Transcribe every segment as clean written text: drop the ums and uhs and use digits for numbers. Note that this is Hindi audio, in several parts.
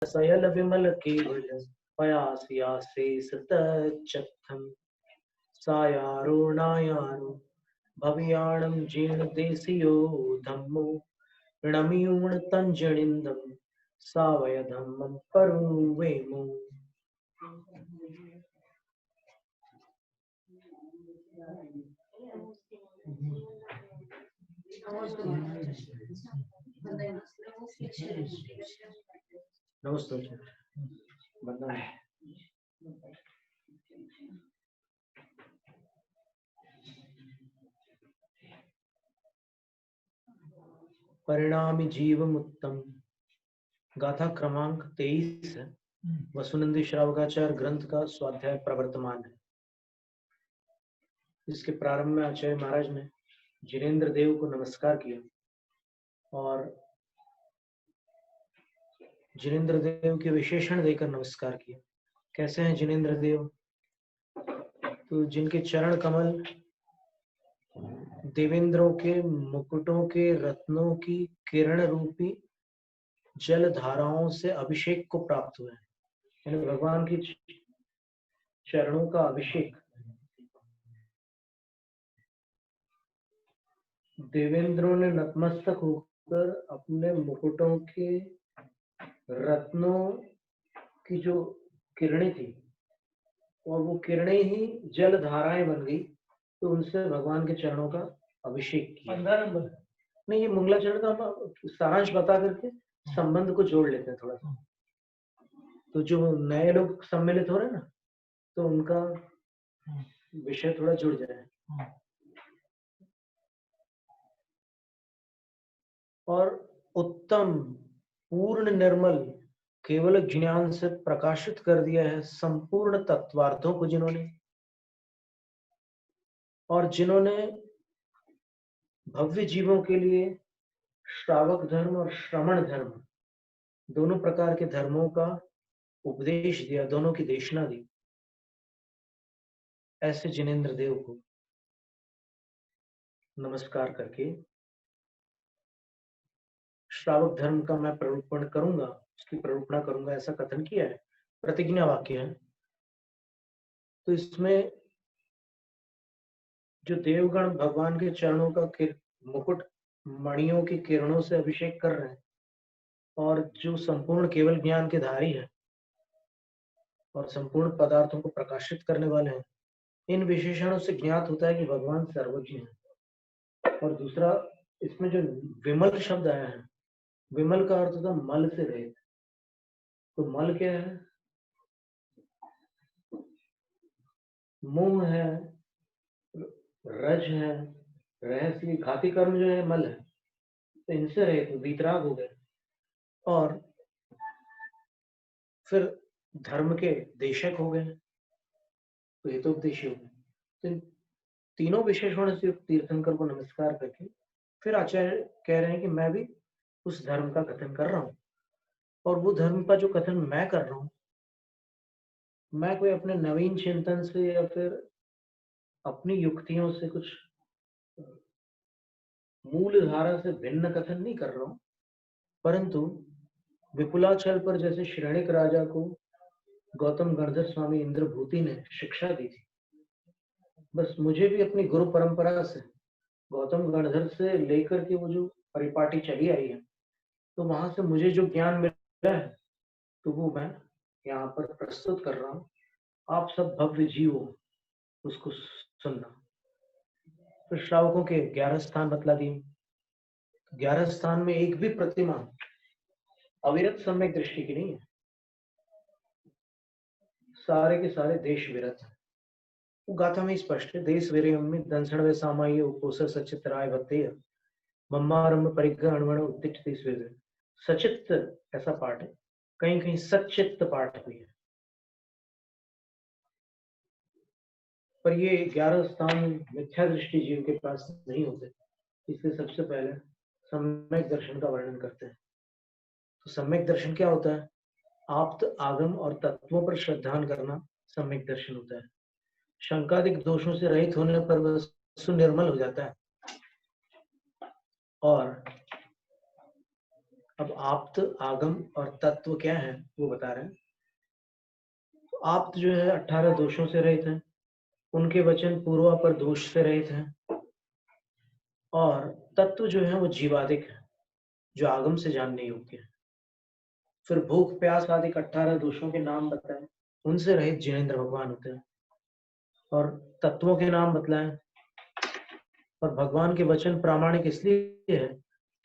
सयल विमल केवल पयास्याश्रेषतच्चत्थम् सायारुणायारु भव्याणं जीर्ण देशियो धम्मो णमियूण तंजनिन्दं सावय धम्मं परुवेमो। नमस्ते बंदा है। परिणामी जीवमुत्तम गाथा क्रमांक 23 है। वसुनंदी श्रावकाचार्य ग्रंथ का स्वाध्याय प्रवर्तमान है। इसके प्रारंभ में आचार्य महाराज ने जिनेन्द्र देव को नमस्कार किया और जिनेन्द्र देव के विशेषण देकर नमस्कार किया। कैसे हैं जिनेन्द्र देव? तो जिनके चरण कमल देवेंद्रों के मुकुटों के रत्नों की किरण रूपी जल धाराओं से अभिषेक को प्राप्त हुए हैं, यानी भगवान की चरणों का अभिषेक देवेंद्रों ने नतमस्तक होकर अपने मुकुटों के रत्नों की जो किरणें थी और वो किरणें ही जल धाराएं बन गई, तो उनसे भगवान के चरणों का अभिषेक किया। 15 नंबर नहीं, ये मंगलाचरण का हम सारांश बता करके संबंध को जोड़ लेते हैं थोड़ा सा। तो जो नए लोग सम्मिलित हो रहे हैं ना, तो उनका विषय थोड़ा जुड़ जाए। और उत्तम पूर्ण निर्मल केवल ज्ञान से प्रकाशित कर दिया है संपूर्ण तत्वार्थों को जिन्होंने, और जिन्होंने भव्य जीवों के लिए श्रावक धर्म और श्रमण धर्म दोनों प्रकार के धर्मों का उपदेश दिया, दोनों की देशना दी, ऐसे जिनेन्द्र देव को नमस्कार करके श्रावक धर्म का मैं प्ररूपण करूंगा, उसकी प्ररूपणा करूंगा, ऐसा कथन किया है। प्रतिज्ञा वाक्य है। तो इसमें जो देवगण भगवान के चरणों का मुकुट मणियों की किरणों से अभिषेक कर रहे हैं और जो संपूर्ण केवल ज्ञान के धारी है और संपूर्ण पदार्थों को प्रकाशित करने वाले हैं, इन विशेषणों से ज्ञात होता है कि भगवान सर्वज्ञ है। और दूसरा, इसमें जो विमल शब्द आया है, विमल का अर्थ होता मल से रहित। तो मल क्या है? मोह है, रज है, रहस्य, घाती कर्म जो है मल है, तो इनसे रहित वीतराग हो गए। और फिर धर्म के देशक हो गए, तो हितोपदेशी हो गए। तो तीनों विशेषण से तीर्थंकर को नमस्कार करके फिर आचार्य कह रहे हैं कि मैं भी उस धर्म का कथन कर रहा हूं, और वो धर्म का जो कथन मैं कर रहा हूं, मैं कोई अपने नवीन चिंतन से या फिर अपनी युक्तियों से कुछ मूल धारा से भिन्न कथन नहीं कर रहा हूं, परंतु विपुलाचल पर जैसे श्रेणिक राजा को गौतम गणधर स्वामी इंद्रभूति ने शिक्षा दी थी, बस मुझे भी अपनी गुरु परंपरा से गौतम गणधर से लेकर के वो जो परिपाटी चली आई है, तो वहां से मुझे जो ज्ञान मिला है, तो वो मैं यहाँ पर प्रस्तुत कर रहा हूँ। आप सब भव्य जीव हो, उसको सुनना। तो श्रावकों के 11 स्थान बतला दिए। 11 स्थान में एक भी प्रतिमा अविरत सम्यक दृष्टि की नहीं है, सारे के सारे देश विरत है। वो गाथा में स्पष्ट है, देश वीरयम्मि दंसणवे सामाय उपोसर सचित राय भक्तेय मम्मारंभ परिग्रह अणवण उत्तिष्ठति स्वेद। सचित्त ऐसा पाठ है, कहीं कहीं सचित्त पाठ भी है, पर ये 11 स्थान मिथ्या दृष्टि जीव के पास नहीं होते, इसलिए सबसे पहले सम्यक दर्शन का वर्णन करते हैं। तो सम्यक दर्शन क्या होता है? आप्त आगम और तत्वों पर श्रद्धान करना सम्यक दर्शन होता है। शंकादिक दोषों से रहित होने पर वस्तु निर्मल हो जाता है, और अब आप्त, आगम और तत्व क्या है वो बता रहे हैं। तो आप्त जो है 18 दोषों से रहित है, उनके वचन पूर्वापर दोष से रहित है। और तत्व जो है वो जीवादिक है, जो आगम से जानने योग्य है। फिर भूख प्यास आदि 18 दोषों के नाम बताए, उनसे रहित जिनेंद्र भगवान होते हैं। और तत्वों के नाम बतलाए। और भगवान के वचन प्रामाणिक इसलिए है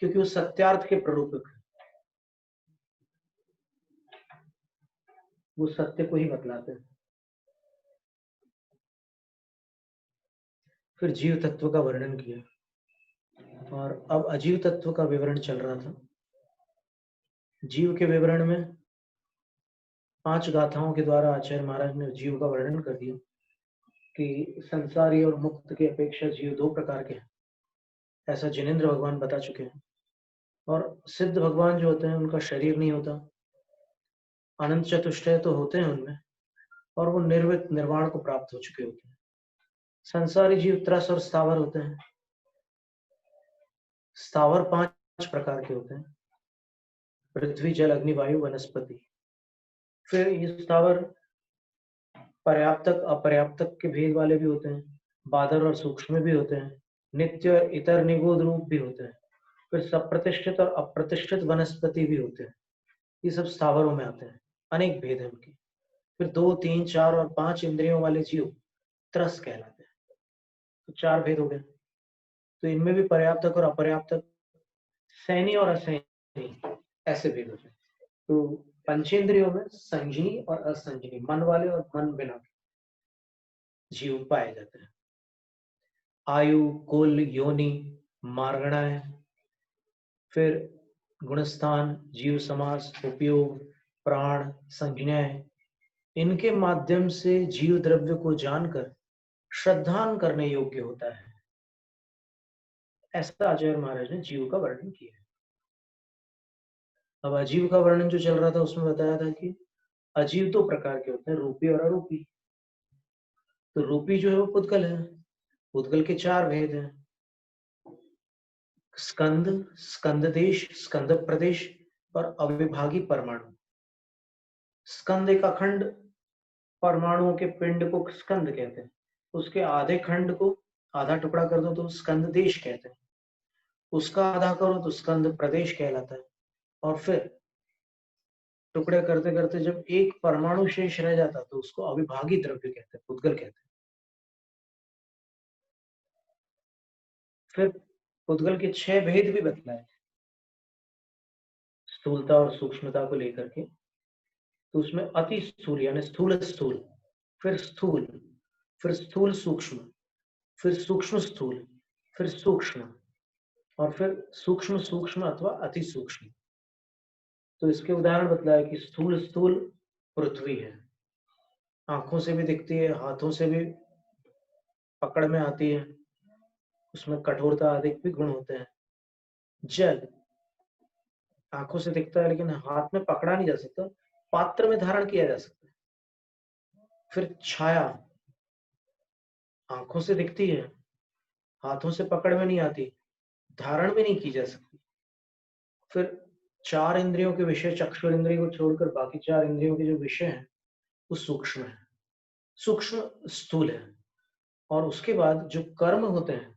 क्योंकि वो सत्यार्थ के प्ररूपक है, वो सत्य को ही बतलाते हैं। फिर जीव तत्व का वर्णन किया और अब अजीव तत्व का विवरण चल रहा था। जीव के विवरण में 5 गाथाओं के द्वारा आचार्य महाराज ने जीव का वर्णन कर दिया कि संसारी और मुक्त की अपेक्षा जीव 2 प्रकार के हैं, ऐसा जिनेंद्र भगवान बता चुके हैं। और सिद्ध भगवान जो होते हैं उनका शरीर नहीं होता, अनंत चतुष्टय तो होते हैं उनमें, और वो निर्वित निर्वाण को प्राप्त हो चुके होते हैं। संसारी जीव त्रस और स्थावर होते हैं। स्थावर 5 प्रकार के होते हैं, पृथ्वी जल अग्नि वायु वनस्पति। फिर ये स्थावर पर्याप्तक अपर्याप्तक के भेद वाले भी होते हैं, बादल और सूक्ष्म भी होते हैं, नित्य और इतर निगूढ़ रूप भी होते हैं। फिर सप्रतिष्ठित और अप्रतिष्ठित वनस्पति भी होते हैं। ये सब स्थावरों में आते हैं, अनेक भेद हैं उनके। फिर 2, 3, 4 और 5 इंद्रियों वाले जीव त्रस कहलाते हैं। तो 4 भेद हो गए। तो इनमें भी पर्याप्तक और अपर्याप्तक, सैनी और असैनी, ऐसे भेद होते हैं। तो पंचेंद्रियों में संजनी और असंजनी, मन वाले और मन बिना जीव पाए जाते हैं। आयु, कुल, योनि, मार्गणाएं, फिर गुणस्थान, जीव समास, उपयोग, प्राण, संज्ञाएं, इनके माध्यम से जीव द्रव्य को जानकर श्रद्धान करने योग्य होता है। ऐसा आचार्य महाराज ने जीव का वर्णन किया है। अब अजीव का वर्णन जो चल रहा था उसमें बताया था कि अजीव 2 प्रकार के होते हैं, रूपी और अरूपी। तो रूपी जो है वो पुद्गल है, पुद्गल के 4 भेद हैं, स्कंद, स्कंद देश, स्कंद प्रदेश और अविभागी परमाणु। स्कंद एक अखंड परमाणुओं के पिंड को स्कंद कहते हैं। उसके आधे खंड को आधा टुकड़ा कर दो तो स्कंद देश कहते हैं, उसका आधा करो तो स्कंद प्रदेश कहलाता है। और फिर टुकड़े करते करते जब एक परमाणु शेष रह जाता तो उसको अविभागी द्रव्य कहते हैं, पुद्गल कहते हैं। फिर पुद्गल के 6 भेद भी बतलाए, स्थूलता और सूक्ष्मता को लेकर के। तो उसमें अति स्थूल यानी स्थूल स्थूल, फिर स्थूल, फिर स्थूल सूक्ष्म, फिर सूक्ष्म स्थूल, फिर सूक्ष्म, और फिर सूक्ष्म सूक्ष्म अथवा अति सूक्ष्म। तो इसके उदाहरण बतलाया कि स्थूल स्थूल पृथ्वी है, आंखों से भी दिखती है, हाथों से भी पकड़ में आती है, उसमें कठोरता आदि भी गुण होते हैं। जल आंखों से दिखता है लेकिन हाथ में पकड़ा नहीं जा सकता, पात्र में धारण किया जा सकता है। फिर छाया आंखों से दिखती है, हाथों से पकड़ में नहीं आती, धारण भी नहीं की जा सकती। फिर 4 इंद्रियों के विषय, चक्षु इंद्रिय को छोड़कर बाकी 4 इंद्रियों के जो विषय हैं वो सूक्ष्म है, सूक्ष्म स्थूल है। और उसके बाद जो कर्म होते हैं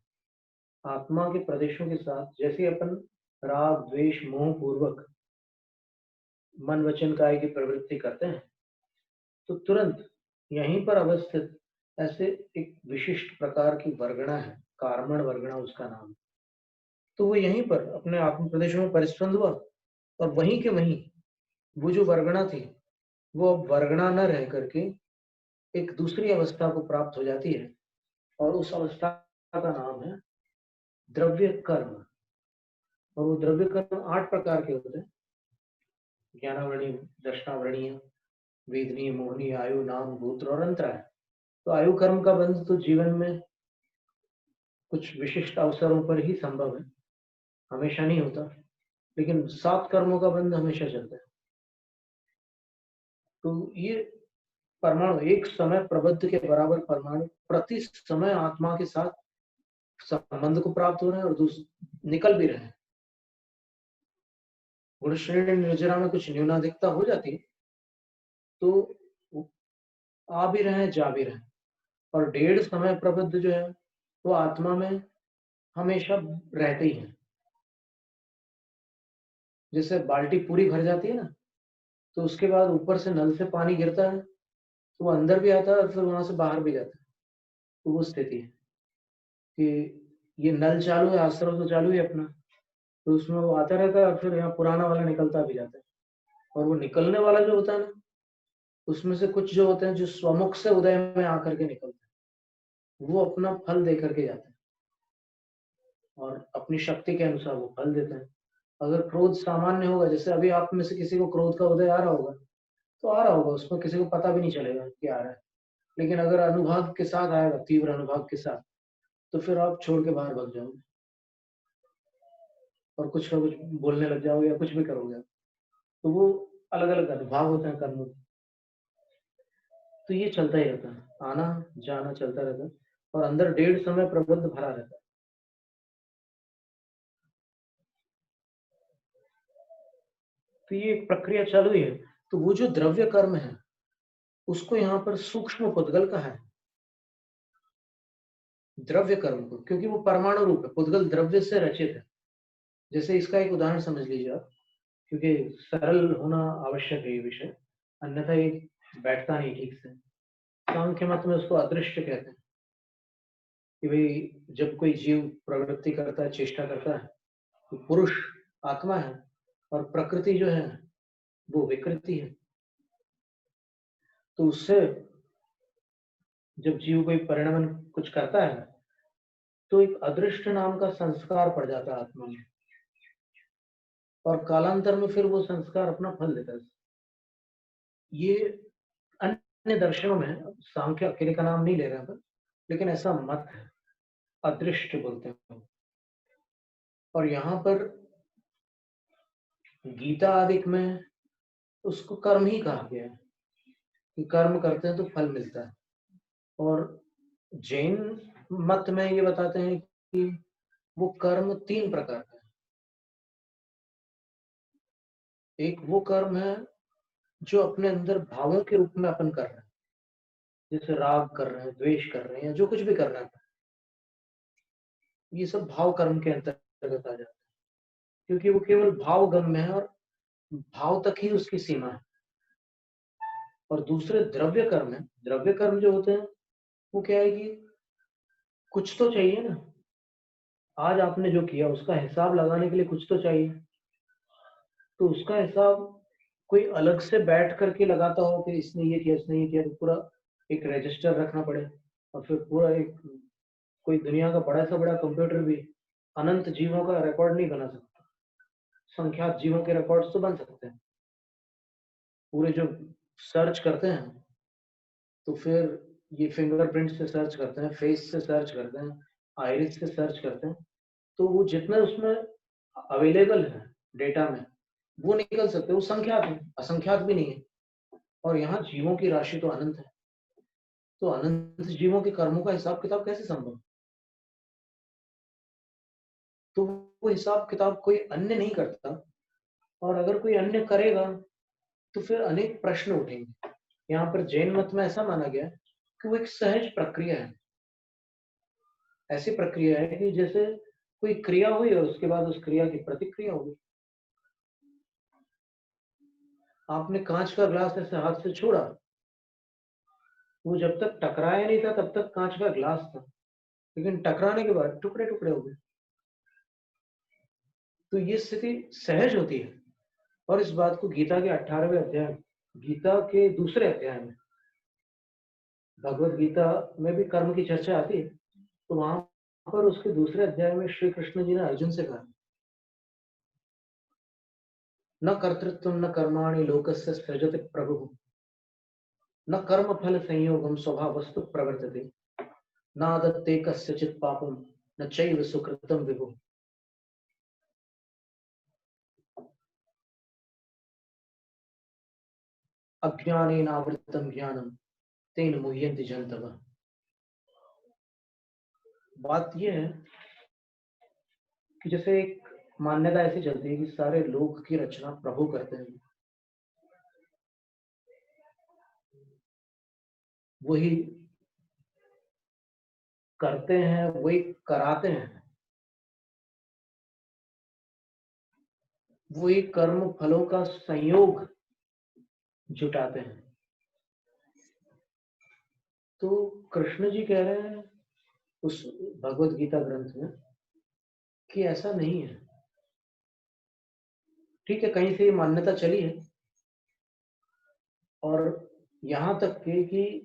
आत्मा के प्रदेशों के साथ, जैसे अपन राग द्वेष मोह पूर्वक मन वचन काय की प्रवृत्ति करते हैं, तो तुरंत यहीं पर अवस्थित ऐसे एक विशिष्ट प्रकार की वर्गणा है, कार्मण वर्गणा उसका नाम। तो वो यहीं पर अपने आत्म प्रदेशों में परिस्पंद हुआ और वहीं के वहीं वो जो वर्गणा थी वो अब वर्गणा न रह करके एक दूसरी अवस्था को प्राप्त हो जाती है, और उस अवस्था का नाम है द्रव्य कर्म। और वो द्रव्य कर्म 8 प्रकार के होते हैं, ज्ञानावरणीय, दर्शनावरणीय, वेदनीय, मोहनीय, आयु, नाम, गोत्र और अंतरा है। तो आयु कर्म का बंध तो जीवन में कुछ विशिष्ट अवसरों पर ही संभव है, हमेशा नहीं होता, लेकिन 7 कर्मों का बंध हमेशा चलता है। तो ये परमाणु एक समय प्रबुद्ध के बराबर परमाणु प्रति समय आत्मा के साथ संबंध को प्राप्त हो रहे हैं और निकल भी रहे हैं। गुण श्रेणी निर्जरा में कुछ न्यूनाधिकता हो जाती है तो आ भी रहे जा भी रहे, और डेढ़ समय प्रबुद्ध जो है वो आत्मा में हमेशा रहते ही है। जैसे बाल्टी पूरी भर जाती है ना, तो उसके बाद ऊपर से नल से पानी गिरता है तो वो अंदर भी आता है और फिर वहां से बाहर भी जाता है। तो वो स्थिति है कि ये नल चालू है, आश्रम तो चालू है अपना, तो उसमें वो आता रहता है और फिर यहाँ पुराना वाला निकलता भी जाता है। और वो निकलने वाला जो होता है ना, उसमें से कुछ जो होते हैं जो स्वमुख से उदय में आकर के निकलते हैं, वो अपना फल दे करके जाते हैं और अपनी शक्ति के अनुसार वो फल देते हैं। अगर क्रोध सामान्य होगा, जैसे अभी आप में से किसी को क्रोध का उदय आ रहा होगा, तो आ रहा होगा, उसमें किसी को पता भी नहीं चलेगा कि आ रहा है। लेकिन अगर अनुभव के साथ आएगा, तीव्र अनुभव के साथ, तो फिर आप छोड़ के बाहर भाग जाओगे और कुछ ना कुछ बोलने लग जाओगे या कुछ भी करोगे। तो वो अलग अलग अनुभव होते हैं कर्मों के। तो ये चलता ही रहता है, आना जाना चलता रहता है, और अंदर डेढ़ समय प्रबंध भरा रहता है। तो ये एक प्रक्रिया चालू ही है। तो वो जो द्रव्य कर्म है, उसको यहाँ पर सूक्ष्म पुद्गल कहा है, द्रव्य कर्म को, क्योंकि वो परमाणु रूप है, पुद्गल द्रव्य से रचित है। जैसे इसका एक उदाहरण समझ लीजिए आप, क्योंकि सरल होना आवश्यक है ये विषय, अन्यथा ये बैठता नहीं ठीक से। सांख्य मत में उसको अदृश्य कहते हैं कि भाई जब कोई जीव प्रवृत्ति करता है, चेष्टा करता है, तो पुरुष आत्मा है और प्रकृति जो है वो विकृति है। तो उससे जब जीव कोई परिणमन कुछ करता है, तो एक अदृष्ट नाम का संस्कार पड़ जाता है आत्मा में, और कालांतर में फिर वो संस्कार अपना फल देता है। ये अन्य दर्शनों में, सांख्य अकेले का नाम नहीं ले रहे हैं, लेकिन ऐसा मत है, अदृष्ट बोलते हैं। और यहाँ पर गीता आदि में उसको कर्म ही कहा गया है कि कर्म करते हैं तो फल मिलता है। और जैन मत में ये बताते हैं कि वो कर्म तीन प्रकार का है। एक वो कर्म है जो अपने अंदर भावों के रूप में अपन कर रहे हैं, जैसे राग कर रहे हैं, द्वेष कर रहे हैं, या जो कुछ भी कर रहे हैं, ये सब भाव कर्म के अंतर्गत आ जाता है, क्योंकि वो केवल भाव गम्य है और भाव तक ही उसकी सीमा है। और दूसरे द्रव्य कर्म है। द्रव्य कर्म जो होते हैं वो क्या है कि कुछ तो चाहिए ना, आज आपने जो किया उसका हिसाब लगाने के लिए कुछ तो चाहिए। तो उसका हिसाब कोई अलग से बैठ करके लगाता हो कि इसने ये किया, इसने ये किया, तो पूरा एक रजिस्टर रखना पड़े, और फिर पूरा एक कोई दुनिया का बड़ा से बड़ा कंप्यूटर भी अनंत जीवों का रिकॉर्ड नहीं बना सकता। संख्यात जीवों के रिकॉर्ड्स तो बन सकते हैं, पूरे जो सर्च करते हैं, तो फिर ये फिंगरप्रिंट से सर्च करते हैं, फेस से सर्च करते हैं, आइरिस से सर्च करते हैं, तो वो जितना उसमें अवेलेबल है डेटा में, वो निकल सकते हैं, वो संख्यात है, असंख्यात भी नहीं है। और यहाँ जीवों की राशि तो अनंत है, तो अनंत जीवों के कर्मों का हिसाब किताब कैसे संभव? तो वो हिसाब किताब कोई अन्य नहीं करता, और अगर कोई अन्य करेगा तो फिर अनेक प्रश्न उठेंगे। यहाँ पर जैन मत में ऐसा माना गया कि वो एक सहज प्रक्रिया है। ऐसी प्रक्रिया है कि जैसे कोई क्रिया हुई और उसके बाद उस क्रिया की प्रतिक्रिया होगी। आपने कांच का ग्लास ऐसे हाथ से छोड़ा, वो जब तक टकराया नहीं था तब तक कांच का ग्लास था, लेकिन टकराने के बाद टुकड़े टुकड़े हो गए। तो ये स्थिति सहज होती है। और इस बात को गीता के 18वें अध्याय, गीता के दूसरे अध्याय में, भगवत गीता में भी कर्म की चर्चा आती है, तो वहां पर उसके दूसरे अध्याय में श्री कृष्ण जी ने अर्जुन से कहा, न कर्तृत्व न कर्माणि लोकस्य सृजति प्रभु, न कर्म फल संयोगम स्वभावस्तु प्रवर्तते, नादत्ते कस्यचित् पापम न चैव सुकृतम विभु। अज्ञानेनावृतम ज्ञानम तेन मुह्यन्ति जन्तवः। बात यह है कि जैसे एक मान्यता ऐसी चलती है कि सारे लोक की रचना प्रभु करते हैं, वही करते हैं, वही कराते हैं, वही कर्म फलों का संयोग जुटाते हैं। तो कृष्ण जी कह रहे हैं उस भगवत गीता ग्रंथ में कि ऐसा नहीं है। ठीक है, कहीं से ये मान्यता चली है, और यहां तक कि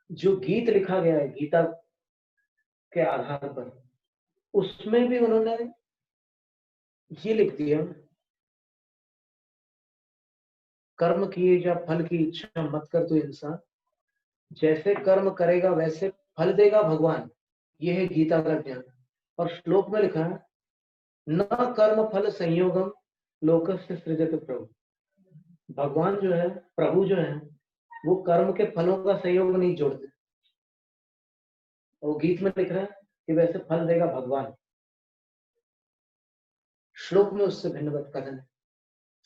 जो गीत लिखा गया है गीता के आधार पर, उसमें भी उन्होंने ये लिख दिया, कर्म किए जा फल की इच्छा मत कर तू इंसान, जैसे कर्म करेगा वैसे फल देगा भगवान। यह है गीता का ज्ञान। और श्लोक में लिखा है, न कर्म फल संयोगम लोकस्य सृजति प्रभु। भगवान जो है, प्रभु जो है, वो कर्म के फलों का संयोग नहीं जोड़ते। और गीत में लिख रहा है कि वैसे फल देगा भगवान। श्लोक में उससे भिन्न कथन है।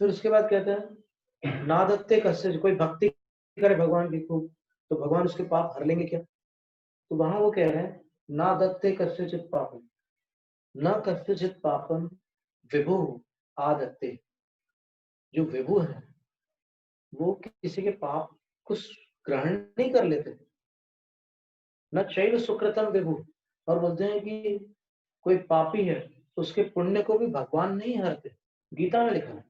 फिर उसके बाद कहते हैं, नादत्ते कस्य, कोई भक्ति करे भगवान की खूब तो भगवान उसके पाप हर लेंगे क्या? तो वहां वो कह रहे हैं, नादत्ते कस्यचित् पापम न कस्यचित् पापम विभु आदत्ते। जो विभु है वो किसी के पाप को ग्रहण नहीं कर लेते। न चैव सुकृतम विभु, और बोलते हैं कि कोई पापी है तो उसके पुण्य को भी भगवान नहीं हरते। गीता में लिखा है।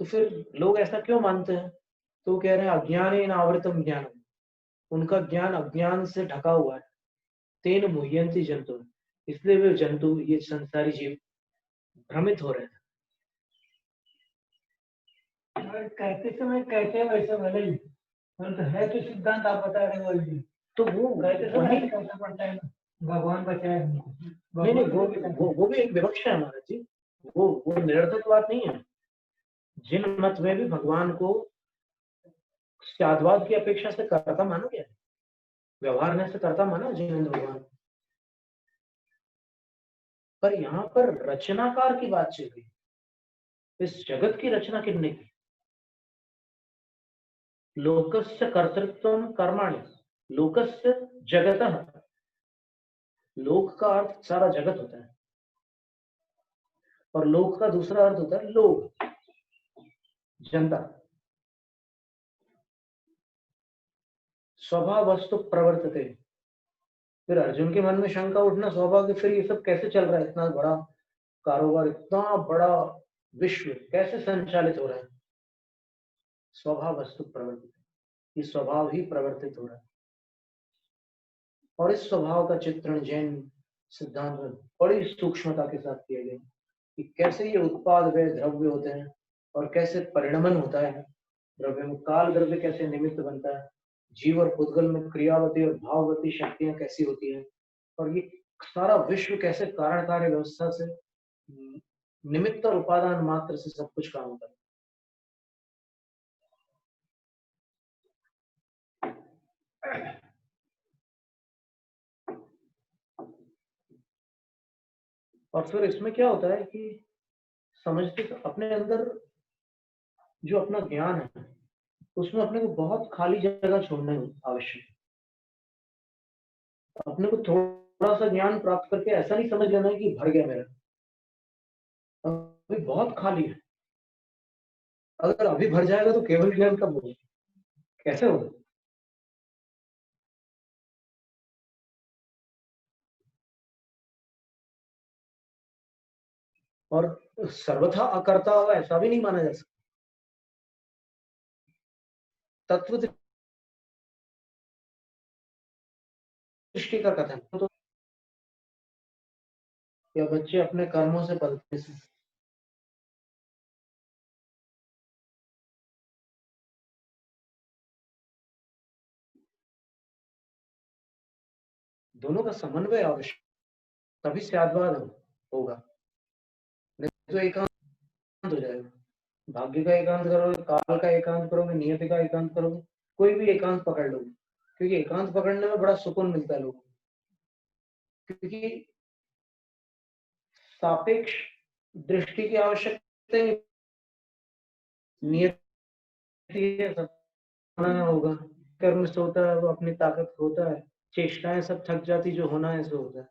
तो फिर लोग ऐसा क्यों मानते हैं? तो कह रहे हैं, अज्ञानेन आवृतम ज्ञानम, उनका ज्ञान अज्ञान से ढका हुआ है। तेन मुह्यंति जंतु, इसलिए वे जंतु, ये संसारी जीव भ्रमित हो रहे हैं। कहते समय कहते वैसे भले ही, तो है तो सिद्धांत आप बता रहे हो वही। तो वो कहते समय कैसा पड़ता है, भगवान बचाए हमको। नहीं नहीं, वो भी एक विवक्षा है महाराज जी। वो निरर्थक बात नहीं है। जिन मत में भी भगवान को साधवाद की अपेक्षा से कर्ता माना गया है, व्यवहार में से कर्ता माना जिनेंद्र भगवान। पर यहाँ पर रचनाकार की बात चल रही। इस जगत की रचना किसने की? लोकस्य कर्तृत्व कर्माणि, लोकस्य जगतः। लोक का अर्थ सारा जगत होता है, और लोक का दूसरा अर्थ होता है लोग, जनता। स्वभाव वस्तु प्रवर्तते। फिर अर्जुन के मन में शंका उठना स्वाभाविक, फिर ये सब कैसे चल रहा है? इतना बड़ा कारोबार, इतना बड़ा विश्व कैसे संचालित हो रहा है? स्वभाव वस्तु प्रवर्तित, ये स्वभाव ही प्रवर्तित हो रहा है। और इस स्वभाव का चित्रण जैन सिद्धांत में बड़ी सूक्ष्मता के साथ किया गया कि कैसे ये उत्पाद व द्रव्य होते हैं और कैसे परिणमन होता है द्रव्य में, काल द्रव्य कैसे निमित्त बनता है, जीव और पुद्गल में क्रियावती और भाववती शक्तियां कैसी होती हैं, और ये सारा विश्व कैसे कारण कार्य व्यवस्था से निमित्त और उपादान मात्र से सब कुछ काम होता है। और फिर इसमें क्या होता है कि समझते अपने अंदर जो अपना ज्ञान है उसमें अपने को बहुत खाली जगह छोड़ना आवश्यक है। अपने को थोड़ा सा ज्ञान प्राप्त करके ऐसा नहीं समझ लेना है कि भर गया मेरा, अभी बहुत खाली है। अगर अभी भर जाएगा तो केवल ज्ञान कब होगा, कैसे होगा? और सर्वथा अकर्ता हो ऐसा भी नहीं माना जा सकता। तत्व दृष्टि का कथन तो, या बच्चे अपने कर्मों से पलते से, दोनों का समन्वय आवश्यक, तभी सद्भाव होगा। नहीं तो एकांत हो जाएगा। भाग्य का एकांत करोगे, काल का एकांत करोगे, नियति का एकांत करोगे, कोई भी एकांत पकड़ लोगे, क्योंकि एकांत पकड़ने में बड़ा सुकून मिलता है लोगों को। क्योंकि सापेक्ष दृष्टि की आवश्यकता नहीं, नियति है, सब होना होगा। कर्म से होता है वो अपनी ताकत होता है, चेष्टाएं सब थक जाती, जो होना है सो होता है।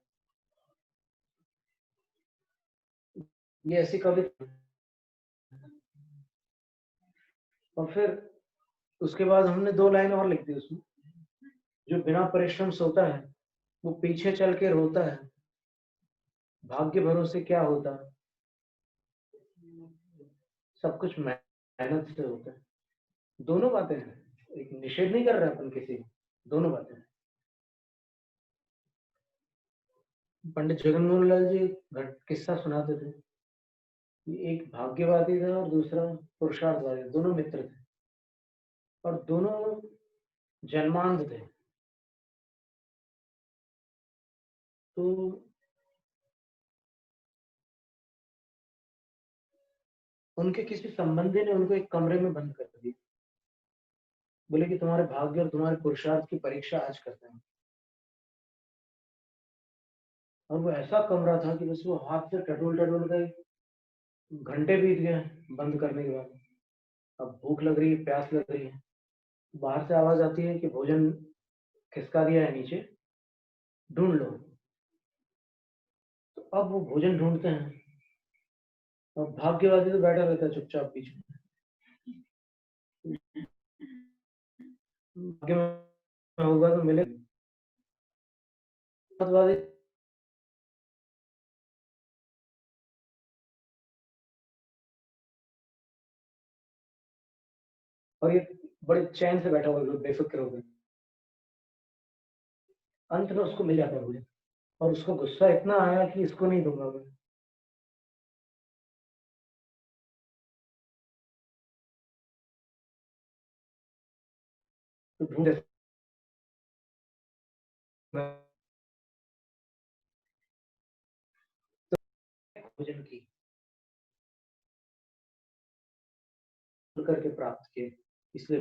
ये ऐसी कविता। और फिर उसके बाद हमने 2 लाइन और लिख दी उसमें, जो बिना परिश्रम सोता है वो पीछे चल के रोता है, भाग्य भरोसे क्या होता है, सब कुछ मेहनत से होता है। दोनों बातें हैं, एक निषेध नहीं कर रहे अपन किसी, दोनों बातें हैं। पंडित जगनमोहन लाल जी किस्सा सुनाते थे कि एक भाग्यवादी था और दूसरा पुरुषार्थवादी, दोनों मित्र थे और दोनों जन्मांध थे। तो उनके किसी संबंधी ने उनको एक कमरे में बंद कर दिया, बोले कि तुम्हारे भाग्य और तुम्हारे पुरुषार्थ की परीक्षा आज करते हैं। और वो ऐसा कमरा था कि बस वो हाथ से टटोल टटोल गए, घंटे बीत गए बंद करने के बाद। अब भूख लग रही है, प्यास लग रही है, बाहर से आवाज आती है कि भोजन खिसका दिया है नीचे, ढूंढ लो। तो अब वो भोजन ढूंढते हैं और भाग्यवादी तो बैठा रहता है चुपचाप बीच में। भाग्य में होगा तो मिले। और ये बड़े चैन से बैठा हुआ बेफिक्र हो गए। अंत में उसको मिल जाता है भोजन और उसको गुस्सा इतना आया कि इसको नहीं दूंगा मैं। तो ढूंढे भोजन की करके प्राप्त किए, इसलिए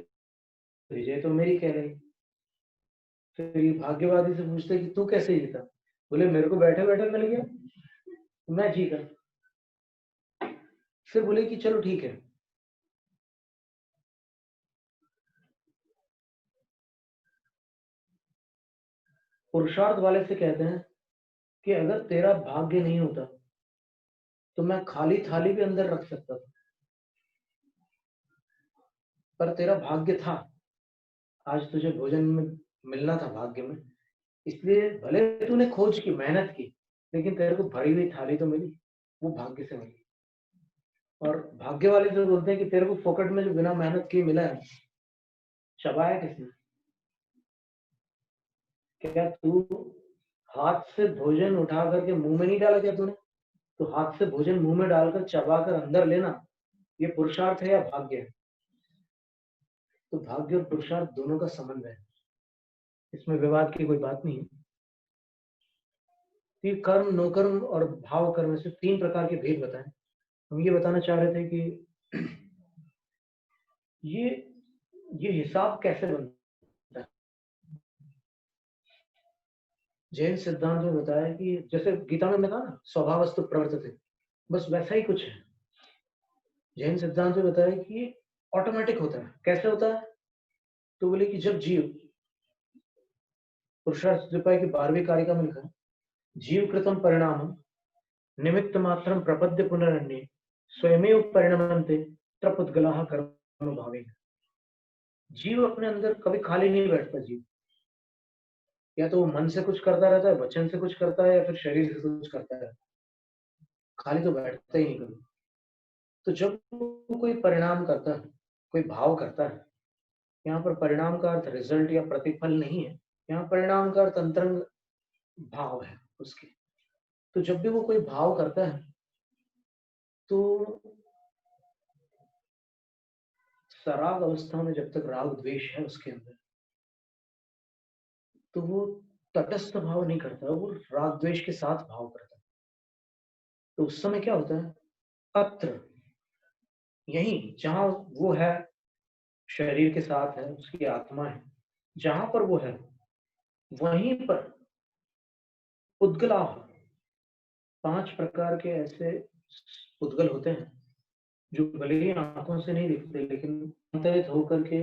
विजय तो मेरी कह रही। फिर ये भाग्यवादी से पूछते कि तू कैसे जीता, बोले मेरे को बैठे बैठे मिल गया, मैं जीता। फिर बोले कि चलो ठीक है, पुरुषार्थ वाले से कहते हैं कि अगर तेरा भाग्य नहीं होता तो मैं खाली थाली भी अंदर रख सकता था, पर तेरा भाग्य था, आज तुझे भोजन में मिलना था भाग्य में, इसलिए भले तूने खोज की, मेहनत की, लेकिन तेरे को भरी हुई थाली तो मिली, वो भाग्य से मिली। और भाग्य वाले जो बोलते हैं कि तेरे को फोकट में जो बिना मेहनत की मिला है, चबाया किसने? क्या तू हाथ से भोजन उठा करके मुंह में नहीं डाला क्या तूने? तो हाथ से भोजन मुंह में डालकर चबा कर अंदर लेना, ये पुरुषार्थ है या भाग्य है? तो भाग्य और पुरुषार्थ दोनों का संबंध है, इसमें विवाद की कोई बात नहीं है। ये कर्म, नो कर्म और भाव कर्म से 3 प्रकार के भेद बताएं। हम ये बताना चाह रहे थे कि ये हिसाब कैसे बनता है। जैन सिद्धांत में बताया कि जैसे गीता में कहा ना, स्वभावस्तु प्रवर्तते, बस वैसा ही कुछ है। जैन सिद्धांत में बताया कि ऑटोमेटिक होता है। कैसे होता है? तो बोले कि जब जीव, पुरुषार्थ की 12वीं कारिका में लिखा, जीव कृतम परिणाम निमित्त मात्रम प्रपद्य पुनरन्य स्वयमेव परिणमन्ते त्रपुद्गलाः कर्म भावेन। जीव अपने अंदर कभी खाली नहीं बैठता। जीव या तो वो मन से कुछ करता रहता है, वचन से कुछ करता है, या फिर शरीर से कुछ करता है, खाली तो बैठता ही नहीं कभी। तो जब वो कोई परिणाम करता है, कोई भाव करता है, यहाँ पर परिणाम का अर्थ रिजल्ट या प्रतिफल नहीं है, यहाँ परिणाम का अर्थ अंतरंग भाव है उसके। तो जब भी वो कोई भाव करता है तो सराग अवस्था में जब तक राग द्वेष है उसके अंदर, तो वो तटस्थ भाव नहीं करता, वो राग द्वेष के साथ भाव करता है। तो उस समय क्या होता है, अत्र, यही जहां वो है, शरीर के साथ है, उसकी आत्मा है, जहां पर वो है वहीं पर उद्गला 5 प्रकार के ऐसे पुद्गल होते हैं जो भले ही आंखों से नहीं दिखते, लेकिन अंतरित होकर के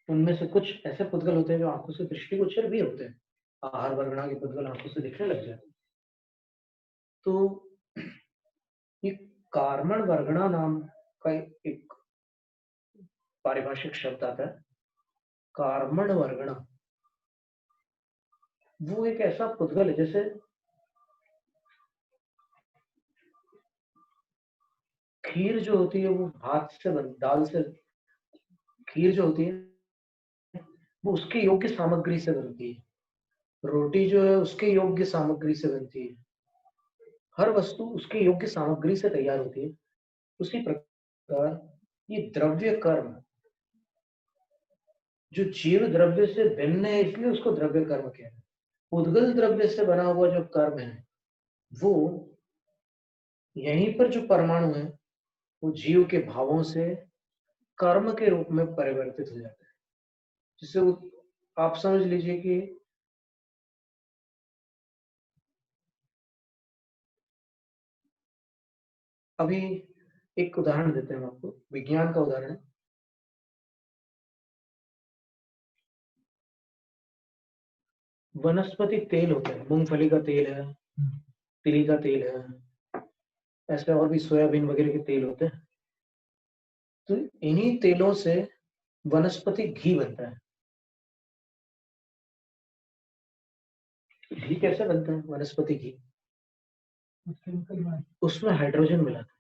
उनमें से कुछ ऐसे पुद्गल होते हैं जो आंखों से दृष्टिगोचर भी होते हैं। आहार वर्गणा के पुद्गल आंखों से दिखने लग जाते हैं। तो ये कार्मण वर्गणा नाम का एक पारिभाषिक शब्द आता है। कार्मण वर्गणा वो एक ऐसा पुद्गल है, जैसे खीर जो होती है वो भात से दाल से, खीर जो होती है वो उसके योग्य सामग्री से बनती है। रोटी जो है उसके योग्य सामग्री से बनती है। हर वस्तु उसके योग्य सामग्री से तैयार होती है। उसी प्रकार ये द्रव्य कर्म, जो जीव द्रव्य से भिन्न है इसलिए उसको द्रव्य कर्म कहते हैं। उद्गल द्रव्य से बना हुआ जो कर्म है वो यहीं पर जो परमाणु है वो जीव के भावों से कर्म के रूप में परिवर्तित हो जाता है। जिससे आप समझ लीजिए कि अभी एक उदाहरण देते हैं हम आपको, विज्ञान का उदाहरण है। वनस्पति तेल होते हैं, मूंगफली का तेल है, तिल का तेल है, ऐसे और भी सोयाबीन वगैरह के तेल होते हैं। तो इन्हीं तेलों से वनस्पति घी बनता है। घी कैसे बनता है वनस्पति घी? उसमें हाइड्रोजन मिला था।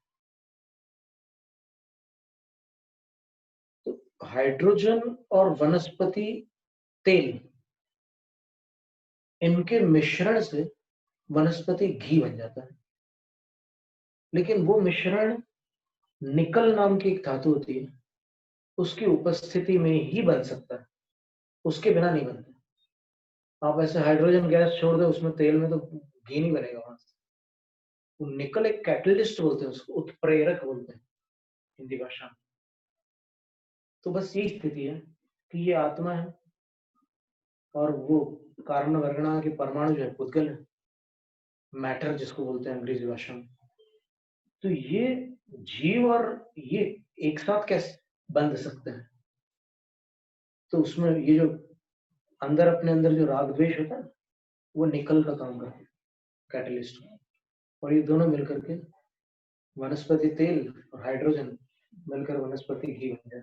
तो हाइड्रोजन और वनस्पति तेल, इनके मिश्रण से वनस्पति घी बन जाता है। लेकिन वो मिश्रण निकल नाम की एक धातु होती है, उसकी उपस्थिति में ही बन सकता है, उसके बिना नहीं बनता। आप ऐसे हाइड्रोजन गैस छोड़ दो उसमें तेल में तो घी नहीं बनेगा वहां से। वो निकल एक कैटलिस्ट बोलते हैं उसको, उत्प्रेरक बोलते हैं हिंदी भाषा में। तो बस यही स्थिति है कि ये आत्मा है और वो कारण वर्गणा के परमाणु जो है पुद्गल है, मैटर जिसको बोलते हैं अंग्रेजी भाषा में। तो ये जीव और ये एक साथ कैसे बंध सकते हैं? तो उसमें ये जो अंदर अपने अंदर जो राग द्वेष होता है वो निकल का काम करता है, कैटलिस्ट। और ये दोनों मिलकर के वनस्पति तेल और हाइड्रोजन मिलकर वनस्पति घी बन जाए।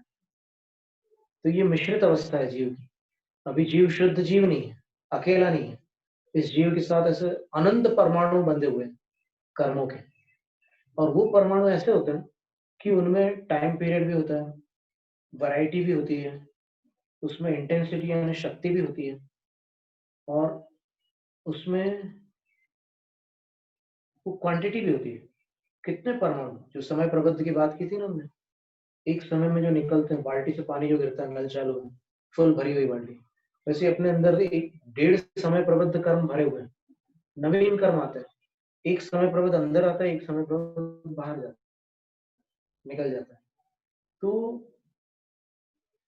तो ये मिश्रित अवस्था है जीव की। अभी जीव शुद्ध जीव नहीं है, अकेला नहीं है। इस जीव के साथ ऐसे अनंत परमाणु बंधे हुए हैं कर्मों के। और वो परमाणु ऐसे होते हैं कि उनमें टाइम पीरियड भी होता है, वैरायटी भी होती है, उसमें इंटेंसिटी यानी शक्ति भी होती है, और उसमें वो क्वांटिटी भी होती है। कितने परमाणु, जो समय प्रबंध की बात की थी ना हमने, एक समय में जो निकलते हैं, बाल्टी से पानी जो गिरता है नल चालू है, फुल भरी हुई बाल्टी, वैसे अपने अंदर एक 1.5 समय प्रबद्ध कर्म भरे हुए हैं। नवीन कर्म आता है, एक समय प्रबद्ध अंदर आता है, एक समय प्रबद्ध बाहर जाता है, निकल जाता है। तो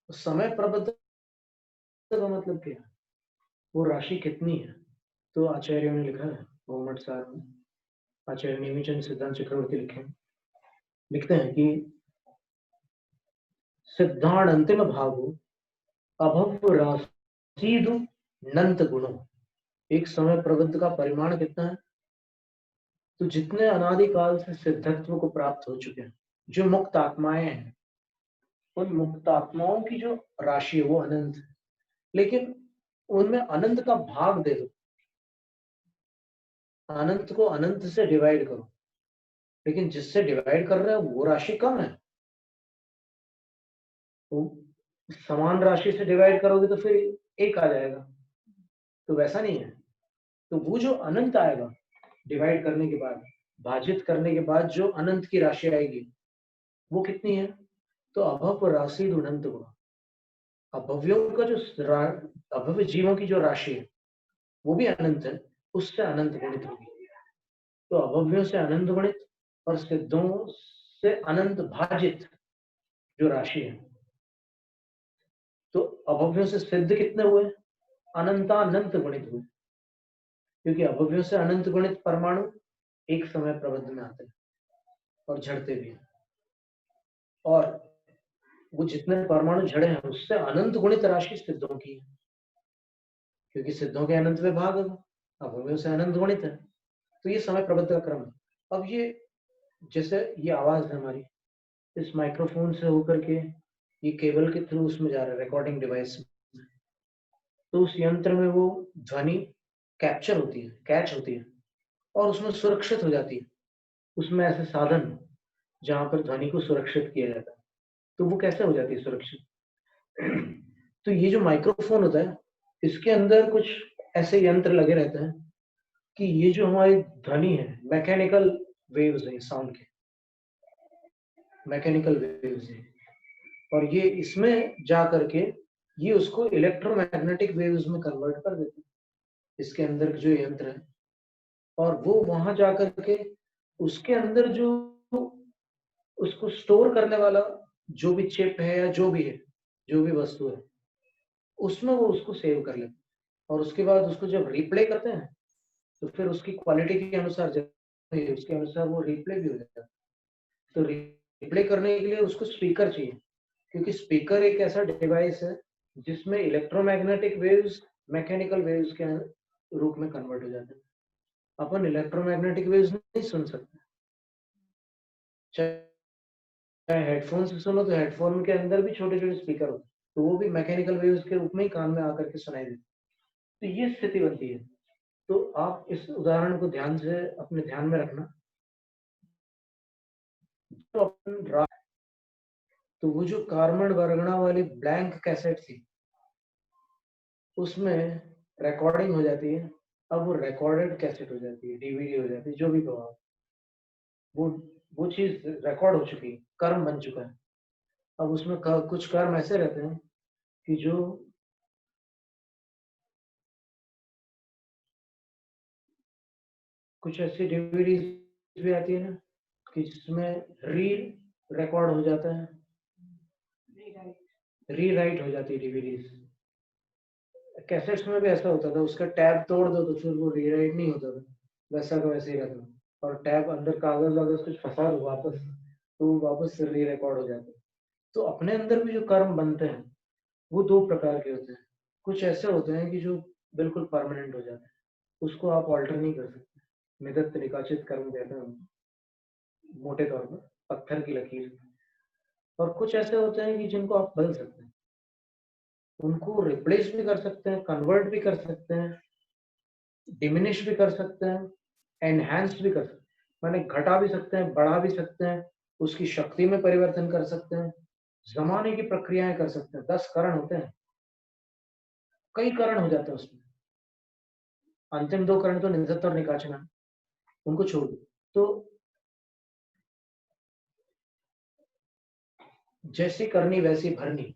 समय प्रबद्ध का मतलब क्या है, वो राशि कितनी है? तो आचार्यों ने लिखा है, मोहम्मद साहब आचार्य नेमिचंद सिद्धांत चक्रवर्ती लिखते हैं कि सिद्धांत अंतिम भागो अभव राशिदु नंत गुणों। एक समय प्रबंध का परिमाण कितना है? तो जितने अनादिकाल से सिद्धत्व को प्राप्त हो चुके हैं, जो मुक्त आत्माएं हैं, उन मुक्त आत्माओं की जो राशि है वो अनंत है। लेकिन उनमें अनंत का भाग दे दो, अनंत को अनंत से डिवाइड करो, लेकिन जिससे डिवाइड कर रहे हैं वो राशि कम है। तो समान राशि से डिवाइड करोगे तो फिर एक आ जाएगा, तो वैसा नहीं है। तो वो जो अनंत आएगा डिवाइड करने के बाद, भाजित करने के बाद जो अनंत की राशि आएगी वो कितनी है? तो अभव राशि अनंत गुण। अभव्यों का जो अभव्य जीवों की जो राशि है वो भी अनंत है, उससे अनंत गुणित होगी। तो अभव्यों से अनंत गुणित और सिद्धों से अनंत भाजित जो राशि है, तो अभव्यों से सिद्ध कितने हुए? अनंतानंत गुणित हुए, क्योंकि अभव्यों से अनंत गुणित परमाणु एक समय प्रबंध में आते हैं और झड़ते भी हैं। और वो जितने परमाणु झड़े हैं उससे अनंत गुणित राशि सिद्धों की है, क्योंकि सिद्धों के अनंत विभाग है, अब हमें उसे अनंत गुणित है। तो ये समय प्रबंध का क्रम है। अब ये जैसे ये आवाज है हमारी, इस माइक्रोफोन से होकर के ये केबल के थ्रू उसमें जा रहा है रिकॉर्डिंग डिवाइस में, तो उस यंत्र में वो ध्वनि कैप्चर होती है, कैच होती है और उसमें सुरक्षित हो जाती है। उसमें ऐसे साधन जहां पर ध्वनि को सुरक्षित किया जाता है, तो वो कैसे हो जाती है सुरक्षित? तो ये जो माइक्रोफोन होता है इसके अंदर कुछ ऐसे यंत्र लगे रहते हैं कि ये जो हमारी ध्वनि है मैकेनिकल वेव्स है, साउंड के मैकेनिकल वेव्स है, और ये इसमें जा करके ये उसको इलेक्ट्रोमैग्नेटिक वेव्स में कन्वर्ट कर देते हैं, इसके अंदर जो यंत्र है। और वो वहां जा करके उसके अंदर जो उसको स्टोर करने वाला जो भी चिप है या जो भी है, जो भी वस्तु है, उसमें वो उसको सेव कर लेते हैं। और उसके बाद उसको जब रिप्ले करते हैं तो फिर उसकी क्वालिटी के अनुसार उसके अनुसार वो रिप्ले भी हो जाता है। तो रिप्ले करने के लिए उसको स्पीकर चाहिए, क्योंकि स्पीकर एक ऐसा डिवाइस है जिसमें इलेक्ट्रोमैग्नेटिक वेव्स मैकेनिकल वेव्स के रूप में कन्वर्ट हो जाते हैं। अपन इलेक्ट्रोमैग्नेटिक वेव्स नहीं सुन सकते, चाहे हेडफोन से सुनो तो हेडफोन के अंदर भी छोटे छोटे स्पीकर होते हैं, तो वो भी मैकेनिकल वेव्स के रूप में ही कान में आकर के सुनाई देते। तो ये स्थिति बनती है। तो आप इस उदाहरण को ध्यान से अपने ध्यान में रखना। तो अपन तो वो जो कार्बन वर्गणा वाली ब्लैंक कैसेट थी उसमें रिकॉर्डिंग हो जाती है। अब वो रिकॉर्डेड कैसेट हो जाती है, डीवीडी हो जाती है, जो भी कहो आप। वो वो चीज रिकॉर्ड हो चुकी है, कर्म बन चुका है। अब उसमें कुछ कर्म ऐसे रहते हैं कि जो कुछ ऐसी डीवीडी भी आती है ना कि जिसमें री रिकॉर्ड हो जाता है, री राइट हो जाती है डीवीडीज। कैसेट्स में भी ऐसा होता था, उसका टैब तोड़ दो तो फिर वो रीराइट नहीं होता था, वैसा का वैसे ही रहता था। और टैब अंदर कागज वागज कुछ फंसा दो वापस, तो वो वापस से री रिकॉर्ड हो जाता है। तो अपने अंदर भी जो कर्म बनते हैं वो दो प्रकार के होते हैं। कुछ ऐसे होते हैं कि जो बिल्कुल परमानेंट हो जाते हैं, उसको आप ऑल्टर नहीं कर सकते, निदत्त निकाचित कर्म कहते हैं उनको, मोटे तौर पर पत्थर की लकीर। और कुछ ऐसे होते हैं कि जिनको आप बदल सकते हैं, उनको रिप्लेस भी कर सकते हैं, कन्वर्ट भी कर सकते हैं, डिमिनिश भी कर सकते हैं, एनहांस भी कर सकते हैं, माने घटा भी सकते हैं, बढ़ा भी सकते हैं, उसकी शक्ति में परिवर्तन कर सकते हैं, जमाने की प्रक्रियाएं कर सकते हैं। 10 करण होते हैं, कई करण हो जाते हैं उसमें। अंतिम 2 करण तो निधत्त और निकाचना, उनको छोड़ दो। तो जैसी करनी वैसी भरनी,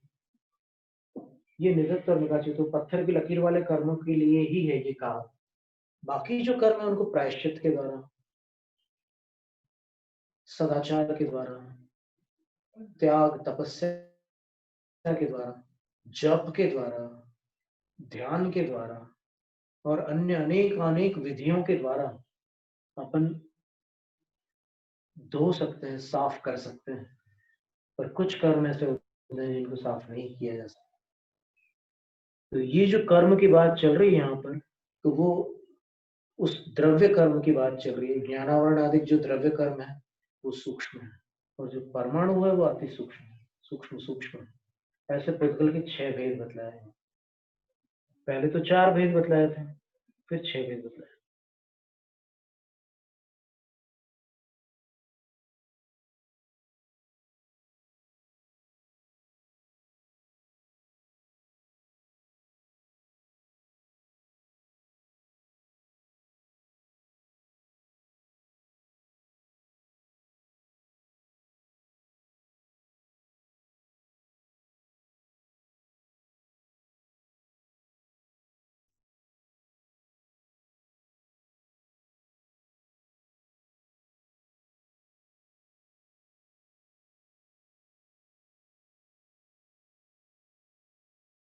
ये निधत्त और निकाची तो पत्थर की लकीर वाले कर्मों के लिए ही है ये कहा। बाकी जो कर्म है उनको प्रायश्चित के द्वारा, सदाचार के द्वारा, त्याग तपस्या के द्वारा, जप के द्वारा, ध्यान के द्वारा और अन्य अनेक अनेक विधियों के द्वारा अपन धो सकते हैं, साफ कर सकते हैं। पर कुछ कर्म ऐसे होते हैं जिनको साफ नहीं किया जा सकता। तो ये जो कर्म की बात चल रही है यहाँ पर, तो वो उस द्रव्य कर्म की बात चल रही है। ज्ञानावरण आदि जो द्रव्य कर्म है वो सूक्ष्म है, और जो परमाणु है वो अति सूक्ष्म है, सूक्ष्म सूक्ष्म है। ऐसे पुद्गल के 6 भेद बतलाए हैं। पहले तो 4 भेद बतलाए थे, फिर 6 भेद बतलाए।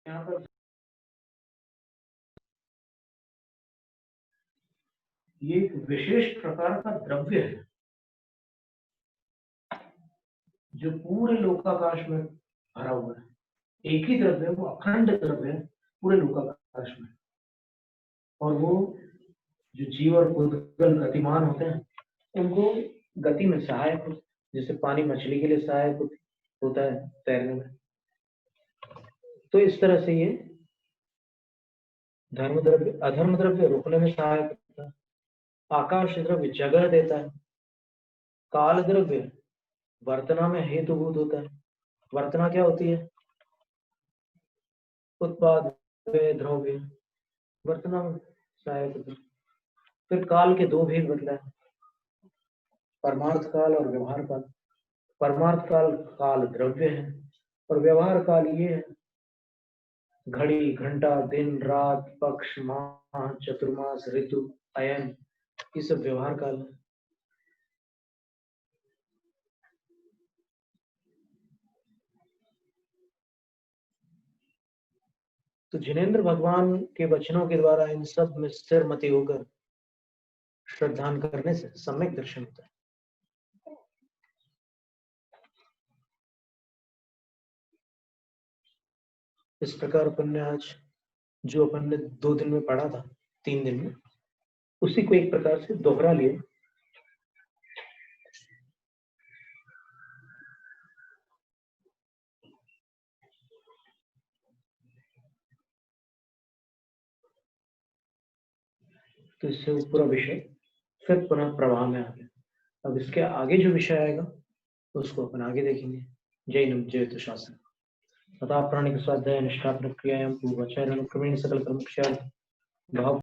यहाँ पर ये एक विशेष प्रकार का द्रव्य है जो पूरे लोकाकाश में भरा हुआ है। एक ही द्रव्य है, वो अखंड द्रव्य है पूरे लोकाकाश में। और वो जो जीव और भूतगल गतिमान होते हैं उनको गति में सहायक हो, जैसे पानी मछली के लिए सहायक होता है तैरने में। तो इस तरह से ये धर्म द्रव्य अधर्म द्रव्य रोकने में सहायक होता है। आकाश द्रव्य जगह देता है। काल द्रव्य वर्तना में हेतुभूत होता है। वर्तना क्या होती है? उत्पाद द्रव्य वर्तना में सहायक होता है। फिर काल के दो भेद बतला है, परमार्थ काल और व्यवहार काल। परमार्थ काल काल द्रव्य है और व्यवहार काल ये है घड़ी, घंटा, दिन, रात, पक्ष, माह, चतुर्मास, ऋतु, अयन, ये सब व्यवहार काल है। तो जिनेंद्र भगवान के वचनों के द्वारा इन सब में स्थिर मति होकर श्रद्धान करने से सम्यक दर्शन होता है। इस प्रकार अपन ने आज जो अपन ने 2 दिन में पढ़ा था, 3 दिन में, उसी को एक प्रकार से दोहरा लिया। तो इससे पूरा विषय फिर पुनः प्रवाह में आ गया। अब इसके आगे जो विषय आएगा उसको अपन आगे देखेंगे। जैनम जयतु शासन तथा प्राणिक स्वाध्याय निष्ठा प्रक्रियायां पूर्वाचार्य क्रमेण सकल कर्मक्षार्थ भाव